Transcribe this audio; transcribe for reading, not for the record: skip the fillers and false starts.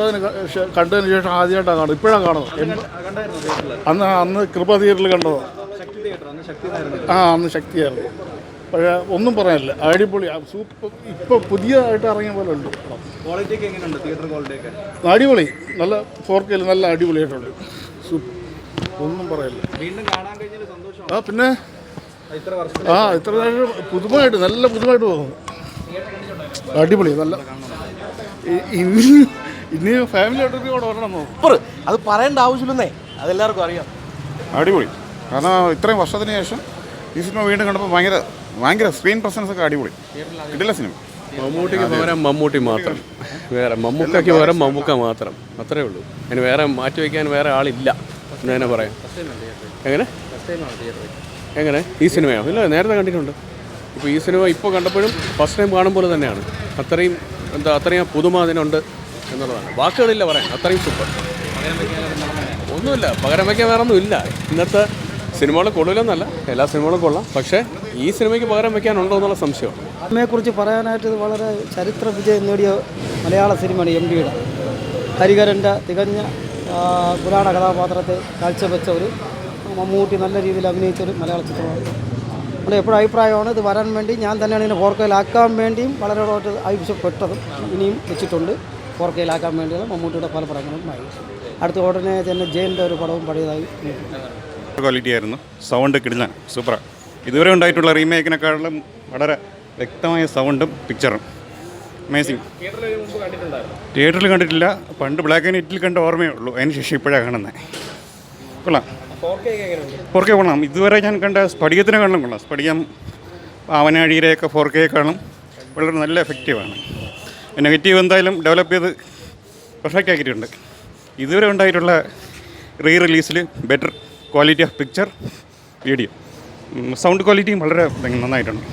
9 കണ്ടതിന് ശേഷം ആദ്യമായിട്ടാണ് കാണുന്നത്. ഇപ്പോഴാണ് കാണുന്നത്. അന്ന് കൃപ തിയേറ്ററിൽ കണ്ടതാണ്. അന്ന് ശക്തിയായിരുന്നു. പക്ഷേ ഒന്നും പറയാനില്ല, അടിപൊളി സൂപ്പർ. ഇപ്പോൾ പുതിയതായിട്ട് ഇറങ്ങിയ പോലെ ഉണ്ട്. അടിപൊളി, നല്ല 4K നല്ല അടിപൊളിയായിട്ടുണ്ട്. സൂപ്പർ, ഒന്നും പറയാനില്ല. പിന്നെ ഇത്ര പുതുമയായിട്ട് നല്ല പുതുമയായിട്ട് തോന്നുന്നു. അടിപൊളി, നല്ല ഇനി ഫാമിലി ആയിട്ട് കൂടെ വരണം. സൂപ്പർ, അത് പറയേണ്ട ആവശ്യമില്ലെന്നേ, അതെല്ലാവർക്കും അറിയാം. അടിപൊളി. കാരണം ഇത്രയും വർഷത്തിന് ശേഷം ഈ സിനിമ വീണ്ടും കണ്ടപ്പോൾ ഭയങ്കര സ്ക്രീൻ പ്രസൻസ് ഒക്കെ അടിപൊളി. കിട്ടില്ല സിനിമ. മമ്മൂട്ടിക്ക് പകരം മമ്മൂട്ടി മാത്രം, വേറെ മമ്മൂക്കയ്ക്ക് പകരം മമ്മൂക്ക മാത്രം, അത്രേ ഉള്ളൂ. അതിന് വേറെ മാറ്റി വയ്ക്കാൻ വേറെ ആളില്ല എന്ന് തന്നെ പറയാം. എങ്ങനെ ഈ സിനിമയോ? ഇല്ല, നേരത്തെ കണ്ടിട്ടുണ്ട്. ഇപ്പോൾ ഈ സിനിമ ഇപ്പോൾ കണ്ടപ്പോഴും ഫസ്റ്റ് ടൈം കാണുമ്പോൾ തന്നെയാണ്. അത്രയും പുതുമ അതിനുണ്ട് എന്നുള്ളതാണ്. വാക്കുകളില്ല പറയാൻ, അത്രയും സൂപ്പർ. ഒന്നുമില്ല, പകരം വയ്ക്കാൻ വേറെ ഒന്നുമില്ല. ഇന്നത്തെ സിനിമകൾ കൊള്ളില്ലെന്നല്ല, എല്ലാ സിനിമകളും കൊള്ളാം. പക്ഷേ ഈ സിനിമയ്ക്ക് പകരം വയ്ക്കാനുണ്ടോ എന്നുള്ള സംശയം. സിനിമയെക്കുറിച്ച് പറയാനായിട്ട് ഇത് വളരെ ചരിത്ര വിജയം നേടിയ മലയാള സിനിമയാണ് MDയുടെ. ഹരിഹരൻ്റെ തികഞ്ഞ പുരാണ കഥാപാത്രത്തെ കാഴ്ചവെച്ച ഒരു മമ്മൂട്ടി നല്ല രീതിയിൽ അഭിനയിച്ചൊരു മലയാള ചിത്രമാണ്. നമ്മുടെ എപ്പോഴും അഭിപ്രായമാണ് ഇത് വരാൻ വേണ്ടി. ഞാൻ തന്നെയാണ് ഇതിനെ 4Kയിലാക്കാൻ വേണ്ടിയും വളരെ ആവശ്യപ്പെട്ടതും ഇനിയും വെച്ചിട്ടുണ്ട്. 4Kയിലാക്കാൻ വേണ്ടിയാണ് മമ്മൂട്ടിയുടെ പല പടങ്ങളും ആയി. അടുത്ത ഉടനെ തന്നെ ജയൻ്റെ ഒരു പടവും പഴയതായി ക്വാളിറ്റി ആയിരുന്നു. സൗണ്ട് കിടില, സൂപ്പറാണ്. ഇതുവരെ ഉണ്ടായിട്ടുള്ള റീമേക്കിനെക്കാളും വളരെ വ്യക്തമായ സൗണ്ടും പിക്ചറും അമേസിങ്. തിയേറ്ററിൽ കണ്ടിട്ടില്ല, പണ്ട് ബ്ലാക്ക് ആൻഡ് വൈറ്റിൽ കണ്ട ഓർമ്മയേ ഉള്ളൂ. അതിന് ശേഷം ഇപ്പോഴാണ് കാണുന്നത്. കൊള്ളാം, 4K കൊള്ളാം. ഇതുവരെ ഞാൻ കണ്ട സ്ഫടികത്തിനെക്കാളും കൊള്ളാം. സ്ഫടികം ആവനാഴിയിലെയൊക്കെ 4Kയെക്കാളും വളരെ നല്ല എഫക്റ്റീവാണ്. നെഗറ്റീവ് എന്തായാലും ഡെവലപ്പ് ചെയ്ത് പെർഫെക്റ്റ് ആക്കിയിട്ടുണ്ട്. ഇതുവരെ ഉണ്ടായിട്ടുള്ള റിലീസിൽ better quality of picture, video, sound ക്വാളിറ്റിയും വളരെ നന്നായിട്ടുണ്ട്.